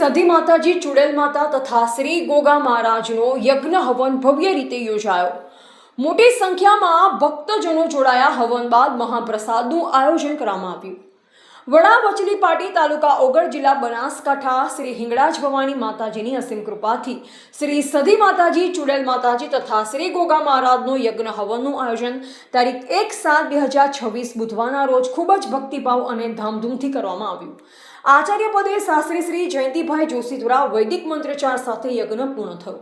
સધી માતાજી ચુડેલ માતા તથા શ્રી ગોગા મહારાજનો યજ્ઞ હવન ભવ્ય રીતે યોજાયો। મોટી સંખ્યામાં ભક્તજનો જોડાયા। હવન બાદ મહાપ્રસાદનું આયોજન કરવામાં આવ્યું। વડા વચલી પાટી તાલુકા ઓગળ જિલ્લા બનાસકાંઠા શ્રી હિંગળાજ ભવાની માતાજીની અસીમ કૃપાથી શ્રી સધી માતાજી ચુડેલ માતાજી તથા શ્રી ગોગા મહારાજનો યજ્ઞ હવનનું આયોજન તારીખ 1/7/2026 બુધવારના રોજ ખૂબ જ ભક્તિભાવ અને ધામધૂમથી કરવામાં આવ્યું। આચાર્ય પદે શાસ્ત્રી શ્રી જયંતિભાઈ જોશી દ્વારા વૈદિક મંત્રોચ્ચાર સાથે યજ્ઞ પૂર્ણ થયો।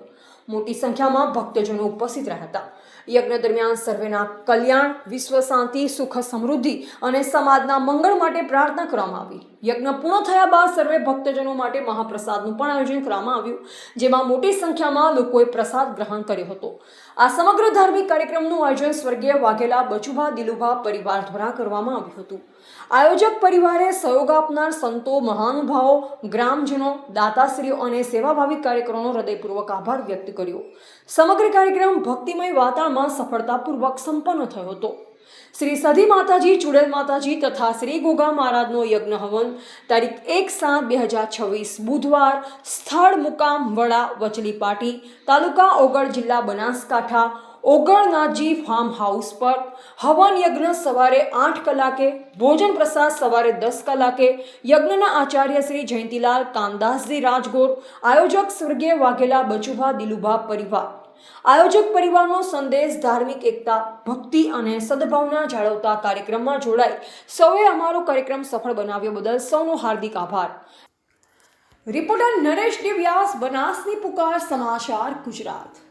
મોટી સંખ્યામાં ભક્તજનો ઉપસ્થિત રહ્યા હતા। યજ્ઞ દરમિયાન સર્વેના કલ્યાણ, વિશ્વ શાંતિ, સુખ સમૃદ્ધિ અને સમાજના મંગળ માટે પ્રાર્થના કરવામાં આવી। યજ્ઞ પૂર્ણ થયા બાદ સર્વે ભક્તજનો માટે મહાપ્રસાદનું પણ આયોજન કરવામાં આવ્યું, જેમાં મોટી સંખ્યામાં લોકોએ પ્રસાદ ગ્રહણ કર્યો હતો। આ સમગ્ર ધાર્મિક કાર્યક્રમનું આયોજન સ્વર્ગીય વાઘેલા બચુભા દિલુભા પરિવાર દ્વારા કરવામાં આવ્યું હતું। આયોજક પરિવારે સહયોગ આપનાર સંતો, મહાનુભાવો, ગ્રામજનો, દાતાશ્રીઓ અને સેવાભાવી કાર્યકરોનો હૃદયપૂર્વક આભાર વ્યક્ત કર્યો। સમગ્ર કાર્યક્રમ ભક્તિમય વાતાવરણમાં સફળતાપૂર્વક સંપન્ન થયો હતો। શ્રી સધી માતાજી ચુડેલ માતાજી તથા શ્રી ગોગા મહારાજનો યજ્ઞ હવન તારીખ 1/7/2026 બુધવાર, સ્થળ મુકામ વડા વચલી પાટી તાલુકા ઓગળ જિલ્લા બનાસકાંઠા, ઓગળનાથજી ફાર્મ હાઉસ પર। હવન યજ્ઞ સવારે 8 કલાકે, ભોજન પ્રસાદ સવારે 10 કલાકે। યજ્ઞના આચાર્ય શ્રી જયંતિલાલ કામદાસજી રાજગોર, આયોજક સ્વર્ગીય વાઘેલા બચુભા દિલુભા પરિવાર। આયોજક પરિવારનો સંદેશ ધાર્મિક એકતા, ભક્તિ અને સદભાવના જાળવતા કાર્યક્રમમાં જોડાઈ સૌએ અમારો કાર્યક્રમ સફળ બનાવ્યો બદલ સૌનો હાર્દિક આભાર। રિપોર્ટર નરેશ ડી વ્યાસ, બનાસની પુકાર સમાચાર, ગુજરાત।